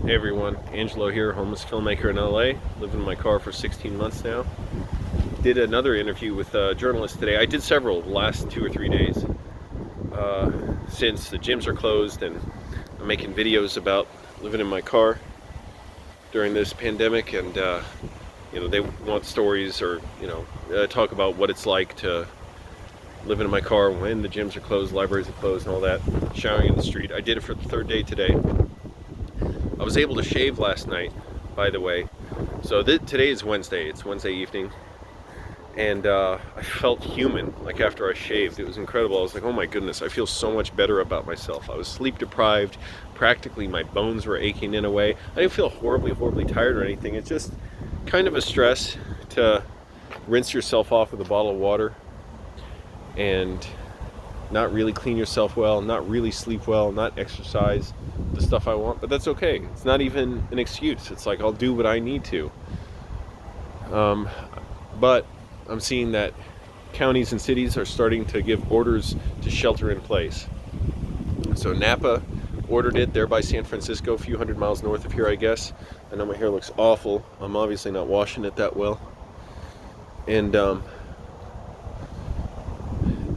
Hey everyone, Angelo here, homeless filmmaker in LA, living in my car for 16 months now. Did another interview with a journalist today. I did several the last 2 or 3 days since the gyms are closed, and I'm making videos about living in my car during this pandemic, and they want stories or talk about what it's like to living in my car when the gyms are closed, libraries are closed, and all that. Showering in the street. I did it for the third day today. I was able to shave last night, by the way. So today is Wednesday. It's Wednesday evening. And I felt human, like after I shaved. It was incredible. I was like, oh my goodness, I feel so much better about myself. I was sleep deprived. Practically my bones were aching in a way. I didn't feel horribly tired or anything. It's just kind of a stress to rinse yourself off with a bottle of water and not really clean yourself well, not really sleep well, not exercise the stuff I want, but that's okay. It's not even an excuse. It's like, I'll do what I need to. But I'm seeing that counties and cities are starting to give orders to shelter in place. So Napa ordered it there by San Francisco, a few hundred miles north of here, I guess. I know my hair looks awful. I'm obviously not washing it that well. And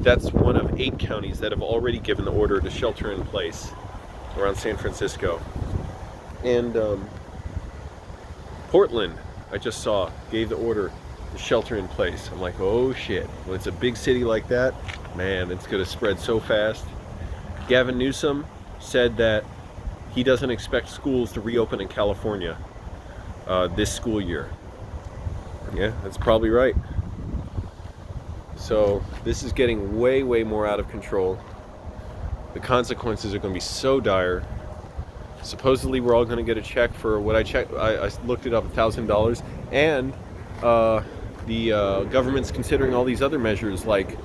that's one of 8 counties that have already given the order to shelter in place around San Francisco. And Portland, I just saw, gave the order to shelter in place. I'm like, oh shit. When it's a big city like that, man, it's going to spread so fast. Gavin Newsom said that he doesn't expect schools to reopen in California this school year. Yeah, that's probably right. So this is getting way more out of control. The consequences are going to be so dire. Supposedly we're all going to get a check for what I checked. I looked it up, $1,000, and the government's considering all these other measures, like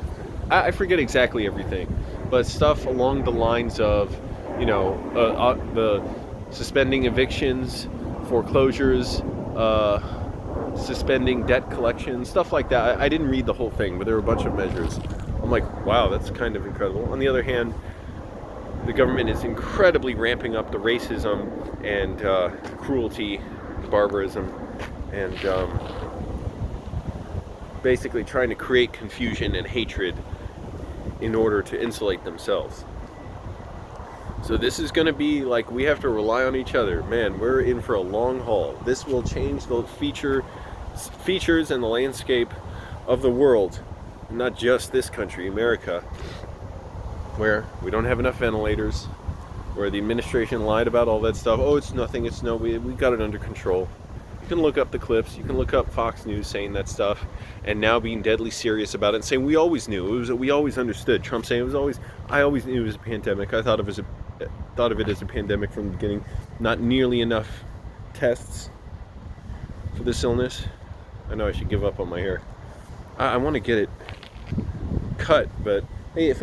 I forget exactly everything, but stuff along the lines of the suspending evictions, foreclosures, suspending debt collection, stuff like that. I didn't read the whole thing, but there were a bunch of measures. I'm like, wow, that's kind of incredible. On the other hand, the government is incredibly ramping up the racism and cruelty, barbarism, and basically trying to create confusion and hatred in order to insulate themselves. So this is going to be like, we have to rely on each other. Man, we're in for a long haul. This will change the features and the landscape of the world, not just this country, America, where we don't have enough ventilators, where the administration lied about all that stuff. Oh, it's nothing, it's no, we got it under control. You can look up the clips, you can look up Fox News saying that stuff, and now being deadly serious about it and saying we always knew, we always understood. Trump saying I always knew it was a pandemic. I thought of it as a pandemic from the beginning. Not nearly enough tests for this illness. I know I should give up on my hair. I want to get it cut, but hey, if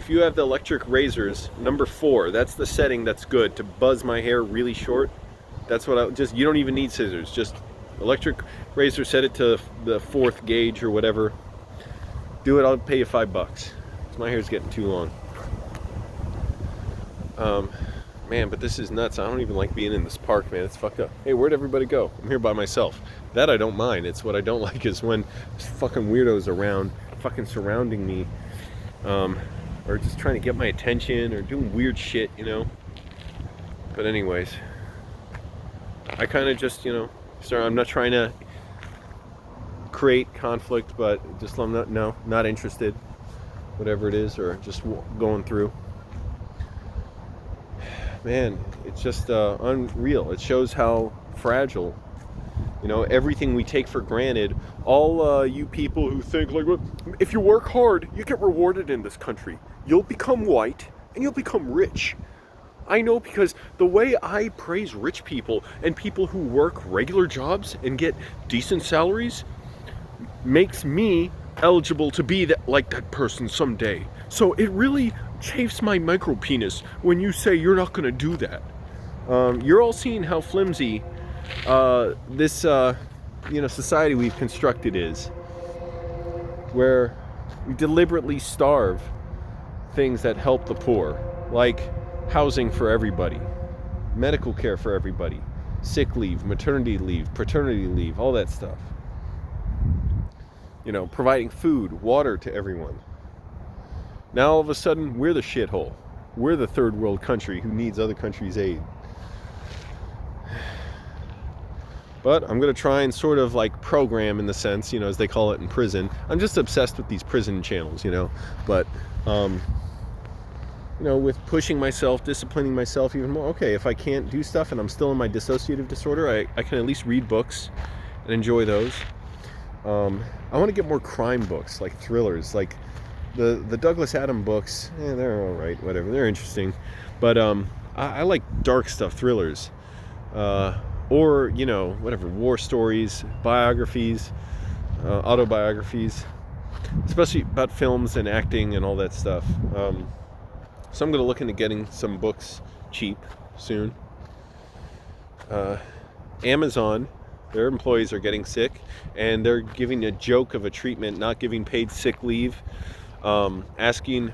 you have the electric razors, number 4, that's the setting that's good to buzz my hair really short. That's what you don't even need scissors, just electric razor, set it to the 4th gauge or whatever. Do it, I'll pay you $5. 'Cause my hair's getting too long. Man, but this is nuts. I don't even like being in this park, man. It's fucked up. Hey, where'd everybody go? I'm here by myself. That I don't mind. It's what I don't like is when there's fucking weirdos around, fucking surrounding me, or just trying to get my attention or doing weird shit, But anyways, I kind of just, I'm not trying to create conflict, but just I'm not interested, whatever it is, or just going through. Man, it's just unreal. It shows how fragile, everything we take for granted. All you people who think like, well, if you work hard, you get rewarded in this country. You'll become white and you'll become rich. I know, because the way I praise rich people and people who work regular jobs and get decent salaries makes me eligible to be like that person someday. So it really chafes my micro penis when you say you're not going to do that. You're all seeing how flimsy this society we've constructed is, where we deliberately starve things that help the poor, like housing for everybody, medical care for everybody, sick leave, maternity leave, paternity leave, all that stuff. You know, providing food, water to everyone. Now all of a sudden, we're the shithole. We're the third world country who needs other countries' aid. But I'm going to try and sort of like program, in the sense, you know, as they call it in prison. I'm just obsessed with these prison channels, you know. But, you know, with pushing myself, disciplining myself even more. Okay, if I can't do stuff and I'm still in my dissociative disorder, I can at least read books and enjoy those. I want to get more crime books, like thrillers, like the Douglas Adams books. They're all right, whatever. They're interesting, but I like dark stuff, thrillers, or you know, whatever, war stories, biographies, autobiographies, especially about films and acting and all that stuff. So I'm going to look into getting some books cheap soon. Amazon. Their employees are getting sick, and they're giving a joke of a treatment, not giving paid sick leave. They're asking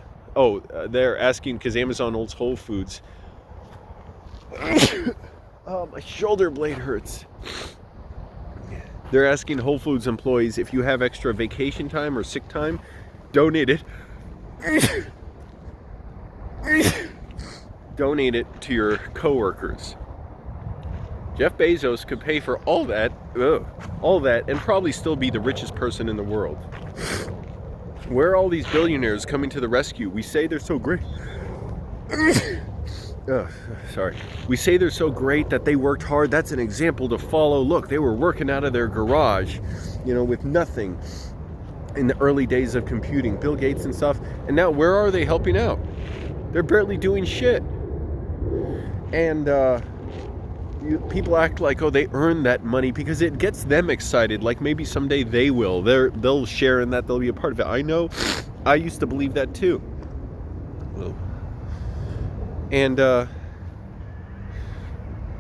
because Amazon owns Whole Foods. Oh, my shoulder blade hurts. They're asking Whole Foods employees, if you have extra vacation time or sick time, donate it. Donate it to your coworkers. Jeff Bezos could pay for all that, and probably still be the richest person in the world. Where are all these billionaires coming to the rescue? We say they're so great. We say they're so great that they worked hard. That's an example to follow. Look, they were working out of their garage, you know, with nothing in the early days of computing. Bill Gates and stuff. And now where are they helping out? They're barely doing shit. And, people act like, oh, they earned that money because it gets them excited. Like maybe someday they will. They'll share in that. They'll be a part of it. I know. I used to believe that too. And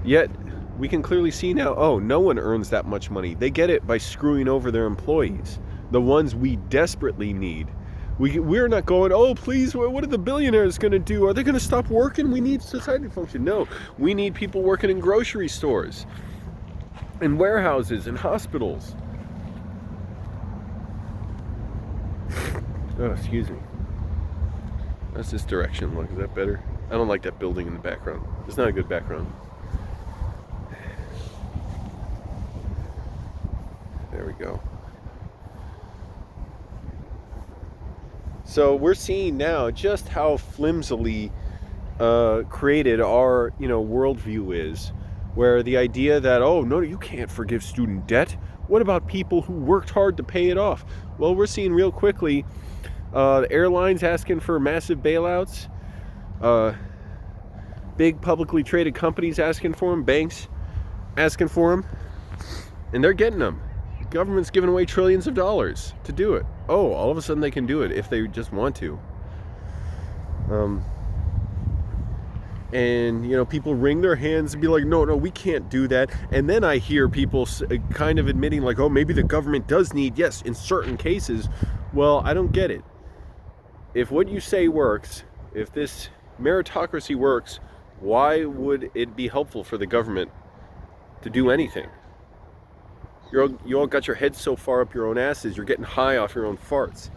yet we can clearly see now, oh, no one earns that much money. They get it by screwing over their employees, the ones we desperately need. We're not going, oh, please, what are the billionaires going to do? Are they going to stop working? We need society to function. No, we need people working in grocery stores, in warehouses, in hospitals. Oh, excuse me. That's this direction. Look, is that better? I don't like that building in the background. It's not a good background. There we go. So we're seeing now just how flimsily created our, worldview is, where the idea that, oh, no, you can't forgive student debt. What about people who worked hard to pay it off? Well, we're seeing real quickly the airlines asking for massive bailouts, big publicly traded companies asking for them, banks asking for them, and they're getting them. Government's giving away trillions of dollars to do it. Oh, all of a sudden they can do it if they just want to. And, people wring their hands and be like, no, we can't do that. And then I hear people kind of admitting like, oh, maybe the government does need, yes, in certain cases. Well, I don't get it. If what you say works, if this meritocracy works, why would it be helpful for the government to do anything? You all got your heads so far up your own asses, you're getting high off your own farts.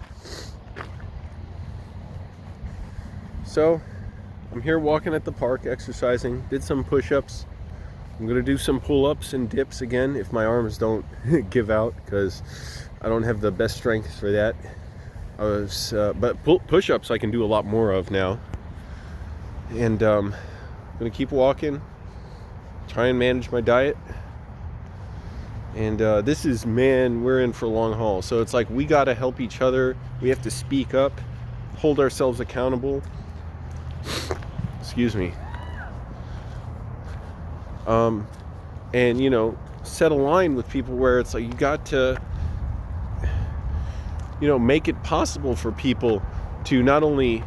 So, I'm here walking at the park, exercising, did some push-ups. I'm going to do some pull-ups and dips again if my arms don't give out, because I don't have the best strength for that. But push-ups I can do a lot more of now. And I'm going to keep walking, try and manage my diet. And this is, we're in for a long haul. So it's like we got to help each other. We have to speak up, hold ourselves accountable. Excuse me. And, set a line with people where it's like you got to, make it possible for people to not only,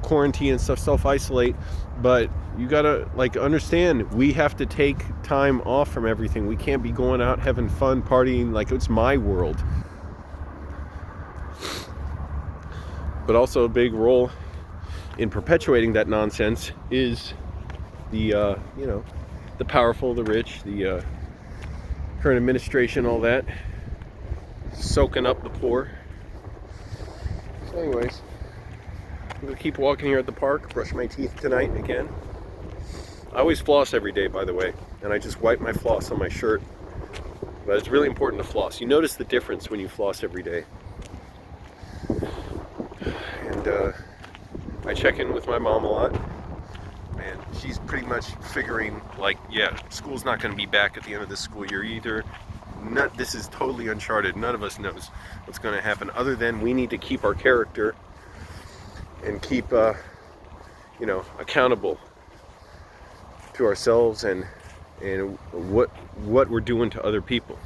quarantine and stuff, self-isolate, but you gotta understand we have to take time off from everything. We can't be going out having fun, partying like it's my world. But also a big role in perpetuating that nonsense is the the powerful, the rich, the current administration, all that, soaking up the poor. So anyways, I'm gonna keep walking here at the park, brush my teeth tonight again. I always floss every day, by the way, and I just wipe my floss on my shirt. But it's really important to floss. You notice the difference when you floss every day. And I check in with my mom a lot, and she's pretty much figuring, like, yeah, school's not going to be back at the end of this school year either. This is totally uncharted. None of us knows what's going to happen, other than we need to keep our character and keep, accountable to ourselves and what we're doing to other people.